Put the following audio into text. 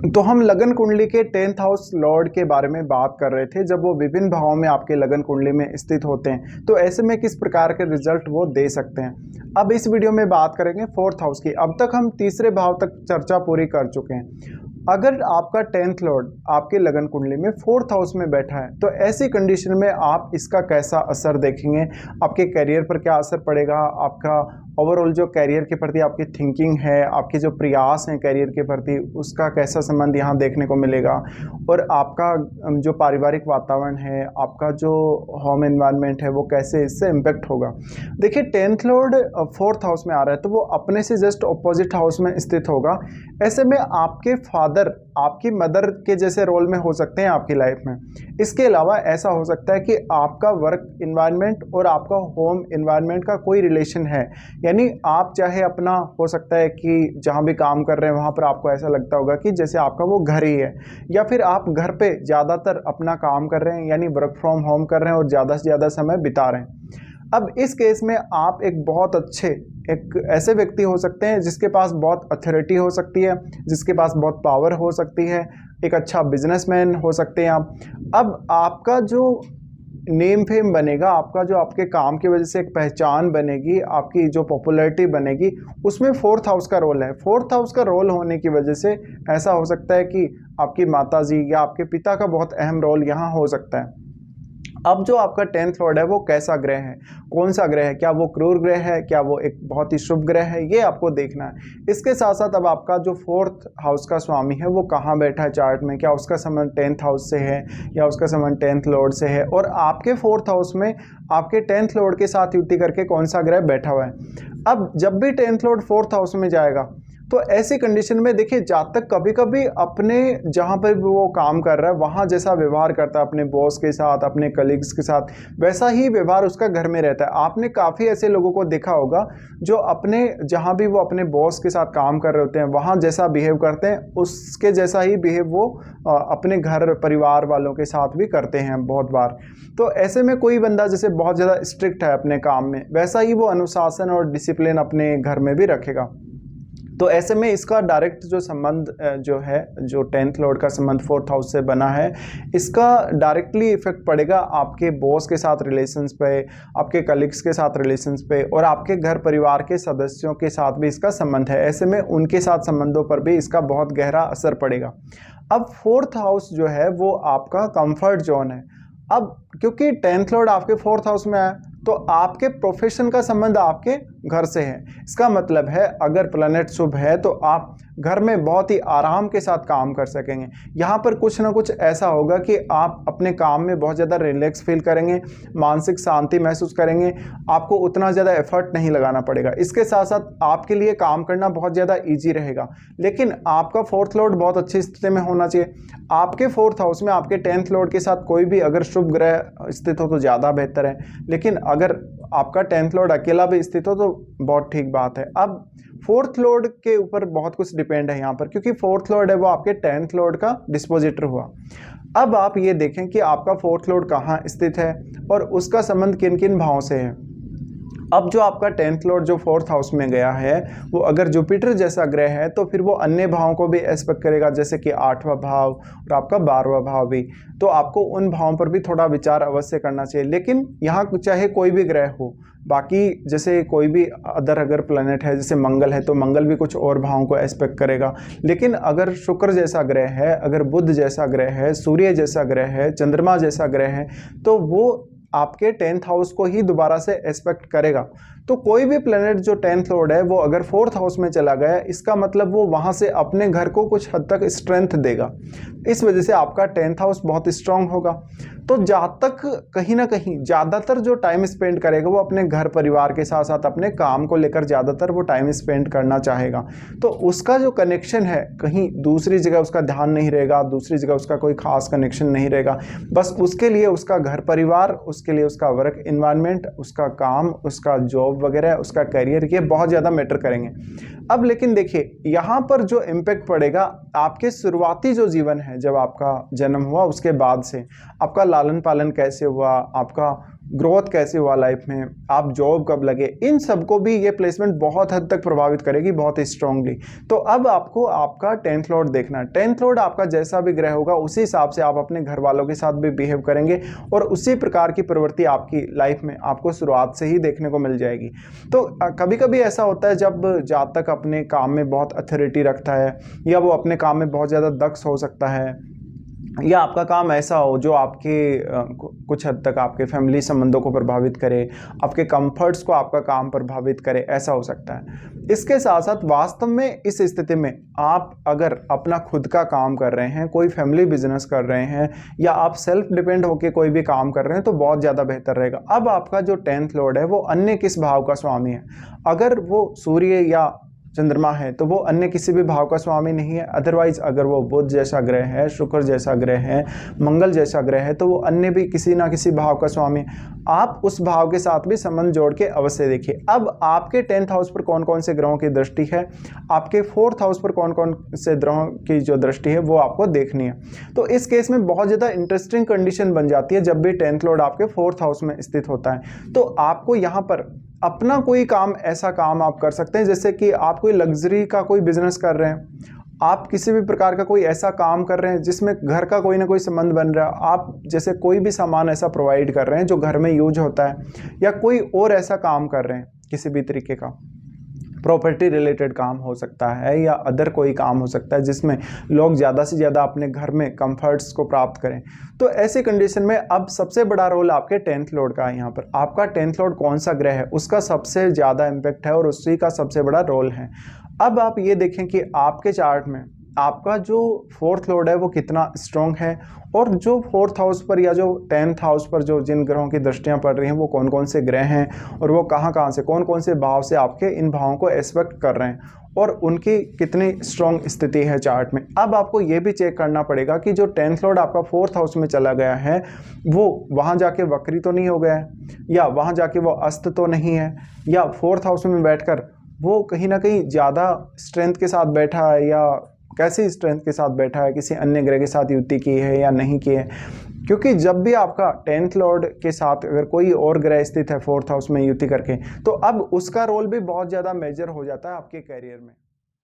तो हम लगन कुंडली के 10th हाउस लॉर्ड के बारे में बात कर रहे थे, जब वो विभिन्न भावों में आपके लगन कुंडली में स्थित होते हैं तो ऐसे में किस प्रकार के रिजल्ट वो दे सकते हैं। अब इस वीडियो में बात करेंगे 4th हाउस की। अब तक हम तीसरे भाव तक चर्चा पूरी कर चुके हैं। अगर आपका 10th लॉर्ड आपके लगन कुंडली में 4th हाउस में बैठा है तो ऐसी कंडीशन में आप इसका कैसा असर देखेंगे, आपके करियर पर क्या असर पड़ेगा, आपका ओवरऑल जो करियर के प्रति आपकी थिंकिंग है, आपके जो प्रयास हैं करियर के प्रति, उसका कैसा संबंध यहाँ देखने को मिलेगा, और आपका जो पारिवारिक वातावरण है, आपका जो होम एनवायरनमेंट है वो कैसे इससे इम्पेक्ट होगा। देखिए 10th लॉर्ड 4th हाउस में आ रहा है तो वो अपने से जस्ट ऑपोजिट हाउस में स्थित होगा। ऐसे में आपके फादर आपकी मदर के जैसे रोल में हो सकते हैं आपकी लाइफ में। इसके अलावा ऐसा हो सकता है कि आपका वर्क इन्वायरमेंट और आपका होम इन्वायरमेंट का कोई रिलेशन है, यानी आप चाहे अपना हो सकता है कि जहाँ भी काम कर रहे हैं वहाँ पर आपको ऐसा लगता होगा कि जैसे आपका वो घर ही है, या फिर आप घर पे ज़्यादातर अपना काम कर रहे हैं यानी वर्क फ्रॉम होम कर रहे हैं और ज़्यादा से ज़्यादा समय बिता रहे हैं। अब इस केस में आप एक बहुत अच्छे एक ऐसे व्यक्ति हो सकते हैं जिसके पास बहुत अथॉरिटी हो सकती है, जिसके पास बहुत पावर हो सकती है, एक अच्छा बिजनेसमैन हो सकते हैं आप। अब आपका जो नेम फेम बनेगा, आपका जो आपके काम की वजह से एक पहचान बनेगी, आपकी जो पॉपुलैरिटी बनेगी, उसमें 4th हाउस का रोल है। 4th हाउस का रोल होने की वजह से ऐसा हो सकता है कि आपकी माताजी या आपके पिता का बहुत अहम रोल यहाँ हो सकता है। अब जो आपका 10th लॉर्ड है वो कैसा ग्रह है, कौन सा ग्रह है, क्या वो क्रूर ग्रह है, क्या वो एक बहुत ही शुभ ग्रह है, ये आपको देखना है। इसके साथ साथ अब आपका जो 4th हाउस का स्वामी है वो कहाँ बैठा है चार्ट में, क्या उसका संबंध 10th हाउस से है या उसका संबंध 10th लॉर्ड से है, और आपके 4th हाउस में आपके 10th लॉर्ड के साथ युति करके कौन सा ग्रह बैठा हुआ है। अब जब भी 10th लॉर्ड 4th हाउस में जाएगा तो ऐसी कंडीशन में देखिए जातक कभी कभी अपने जहाँ पर भी वो काम कर रहा है वहाँ जैसा व्यवहार करता है अपने बॉस के साथ, अपने कलीग्स के साथ, वैसा ही व्यवहार उसका घर में रहता है। आपने काफ़ी ऐसे लोगों को देखा होगा जो अपने जहाँ भी वो अपने बॉस के साथ काम कर रहे होते हैं वहाँ जैसा बिहेव करते हैं उसके जैसा ही बिहेव वो अपने घर परिवार वालों के साथ भी करते हैं बहुत बार। तो ऐसे में कोई बंदा जैसे बहुत ज़्यादा स्ट्रिक्ट है अपने काम में, वैसा ही वो अनुशासन और डिसिप्लिन अपने घर में भी रखेगा। तो ऐसे में इसका डायरेक्ट जो संबंध जो है, जो 10th लॉर्ड का संबंध 4th हाउस से बना है, इसका डायरेक्टली इफेक्ट पड़ेगा आपके बॉस के साथ रिलेशंस पे, आपके कलीग्स के साथ रिलेशंस पे, और आपके घर परिवार के सदस्यों के साथ भी इसका संबंध है। ऐसे में उनके साथ संबंधों पर भी इसका बहुत गहरा असर पड़ेगा। अब 4th हाउस जो है वो आपका कंफर्ट जोन है। अब क्योंकि 10th लॉर्ड आपके 4th हाउस में आया तो आपके प्रोफेशन का संबंध आपके घर से है। इसका मतलब है अगर प्लैनेट शुभ है तो आप घर में बहुत ही आराम के साथ काम कर सकेंगे। यहाँ पर कुछ ना कुछ ऐसा होगा कि आप अपने काम में बहुत ज़्यादा रिलैक्स फील करेंगे, मानसिक शांति महसूस करेंगे, आपको उतना ज़्यादा एफर्ट नहीं लगाना पड़ेगा। इसके साथ साथ आपके लिए काम करना बहुत ज़्यादा ईजी रहेगा। लेकिन आपका 4th लॉर्ड बहुत अच्छी स्थिति में होना चाहिए। आपके 4th हाउस में आपके 10th लॉर्ड के साथ कोई भी अगर शुभ ग्रह स्थित हो तो ज़्यादा बेहतर है, लेकिन अगर आपका 10th लॉर्ड अकेला भी स्थित हो तो बहुत ठीक बात है। अब 4th लॉर्ड के ऊपर बहुत कुछ डिपेंड है यहाँ पर, क्योंकि 4th लॉर्ड है वो आपके 10th लॉर्ड का डिस्पोजिटर हुआ। अब आप ये देखें कि आपका 4th लॉर्ड कहाँ स्थित है और उसका संबंध किन किन भावों से है। अब जो आपका 10th लॉर्ड जो 4th हाउस में गया है वो अगर जुपिटर जैसा ग्रह है तो फिर वो अन्य भावों को भी एस्पेक्ट करेगा, जैसे कि 8वां भाव और आपका 12वां भाव भी। तो आपको उन भावों पर भी थोड़ा विचार अवश्य करना चाहिए। लेकिन यहाँ चाहे कोई भी ग्रह हो, बाकी जैसे कोई भी अगर प्लैनेट है जैसे मंगल है तो मंगल भी कुछ और भावों को एस्पेक्ट करेगा। लेकिन अगर शुक्र जैसा ग्रह है, अगर बुध जैसा ग्रह है, सूर्य जैसा ग्रह है, चंद्रमा जैसा ग्रह है, तो वो आपके 10th हाउस को ही दोबारा से एस्पेक्ट करेगा। तो कोई भी प्लैनेट जो 10th लॉर्ड है वो अगर 4th हाउस में चला गया, इसका मतलब वो वहाँ से अपने घर को कुछ हद तक स्ट्रेंथ देगा। इस वजह से आपका 10th हाउस बहुत स्ट्रांग होगा। तो जातक कहीं ना कहीं ज़्यादातर जो टाइम स्पेंड करेगा वो अपने घर परिवार के साथ साथ अपने काम को लेकर ज़्यादातर वो टाइम स्पेंड करना चाहेगा। तो उसका जो कनेक्शन है कहीं दूसरी जगह उसका ध्यान नहीं रहेगा, दूसरी जगह उसका कोई खास कनेक्शन नहीं रहेगा। बस उसके लिए उसका घर परिवार, उसके लिए उसका वर्क इन्वायरमेंट, उसका काम, उसका जॉब वगैरह, उसका करियर, ये बहुत ज़्यादा मैटर करेंगे। अब लेकिन देखिए यहाँ पर जो इम्पैक्ट पड़ेगा आपके शुरुआती जो जीवन है, जब आपका जन्म हुआ उसके बाद से आपका लालन पालन कैसे हुआ, आपका ग्रोथ कैसे हुआ लाइफ में, आप जॉब कब लगे, इन सबको भी ये प्लेसमेंट बहुत हद तक प्रभावित करेगी, बहुत स्ट्रांगली। तो अब आपको आपका 10th लॉर्ड देखना है। 10th लॉर्ड आपका जैसा भी ग्रह होगा उसी हिसाब से आप अपने घर वालों के साथ भी बिहेव करेंगे और उसी प्रकार की प्रवृत्ति आपकी लाइफ में आपको शुरुआत से ही देखने को मिल जाएगी। तो कभी कभी ऐसा होता है जब जातक अपने काम में बहुत अथॉरिटी रखता है या वो अपने काम में बहुत ज़्यादा दक्ष हो सकता है, या आपका काम ऐसा हो जो आपके कुछ हद तक आपके फैमिली संबंधों को प्रभावित करे, आपके कंफर्ट्स को आपका काम प्रभावित करे, ऐसा हो सकता है। इसके साथ साथ वास्तव में इस स्थिति में आप अगर अपना खुद का काम कर रहे हैं, कोई फैमिली बिजनेस कर रहे हैं, या आप सेल्फ डिपेंड होकर कोई भी काम कर रहे हैं, तो बहुत ज़्यादा बेहतर रहेगा। अब आपका जो 10th लॉर्ड है वो अन्य किस भाव का स्वामी है? अगर वो सूर्य या चंद्रमा है तो वो अन्य किसी भी भाव का स्वामी नहीं है। अदरवाइज अगर वो बुध जैसा ग्रह है, शुक्र जैसा ग्रह है, मंगल जैसा ग्रह है, तो वो अन्य भी किसी ना किसी भाव का स्वामी है। आप उस भाव के साथ भी संबंध जोड़ के अवश्य देखिए। अब आपके 10th हाउस पर कौन कौन से ग्रहों की दृष्टि है, आपके 4th हाउस पर कौन कौन से ग्रहों की जो दृष्टि है वो आपको देखनी है। तो इस केस में बहुत ज़्यादा इंटरेस्टिंग कंडीशन बन जाती है जब भी 10th लॉर्ड आपके 4th हाउस में स्थित होता है। तो आपको यहाँ पर अपना कोई काम, ऐसा काम आप कर सकते हैं जैसे कि आप कोई लग्जरी का कोई बिजनेस कर रहे हैं, आप किसी भी प्रकार का कोई ऐसा काम कर रहे हैं जिसमें घर का कोई ना कोई संबंध बन रहा है, आप जैसे कोई भी सामान ऐसा प्रोवाइड कर रहे हैं जो घर में यूज होता है, या कोई और ऐसा काम कर रहे हैं किसी भी तरीके का प्रॉपर्टी रिलेटेड काम हो सकता है, या अदर कोई काम हो सकता है जिसमें लोग ज़्यादा से ज़्यादा अपने घर में कंफर्ट्स को प्राप्त करें। तो ऐसी कंडीशन में अब सबसे बड़ा रोल आपके 10th लॉर्ड का है। यहाँ पर आपका 10th लॉर्ड कौन सा ग्रह है उसका सबसे ज़्यादा इम्पैक्ट है और उसी का सबसे बड़ा रोल है। अब आप ये देखें कि आपके चार्ट में आपका जो 4th लॉर्ड है वो कितना स्ट्रॉन्ग है, और जो 4th हाउस पर या जो 10th हाउस पर जो जिन ग्रहों की दृष्टियां पड़ रही हैं वो कौन कौन से ग्रह हैं, और वो कहाँ से कौन कौन से भाव से आपके इन भावों को एस्पेक्ट कर रहे हैं, और उनकी कितनी स्ट्रॉन्ग स्थिति है चार्ट में। अब आपको ये भी चेक करना पड़ेगा कि जो 10th लॉर्ड आपका 4th हाउस में चला गया है वो वहाँ जाके वक्री तो नहीं हो गया है, या वहाँ जाके वो अस्त तो नहीं है, या 4th हाउस में बैठकर वो कहीं ना कहीं ज़्यादा स्ट्रेंथ के साथ बैठा है, या कैसी स्ट्रेंथ के साथ बैठा है, किसी अन्य ग्रह के साथ युति की है या नहीं की है। क्योंकि जब भी आपका 10th लॉर्ड के साथ अगर कोई और ग्रह स्थित है 4th हाउस में युति करके, तो अब उसका रोल भी बहुत ज़्यादा मेजर हो जाता है आपके करियर में।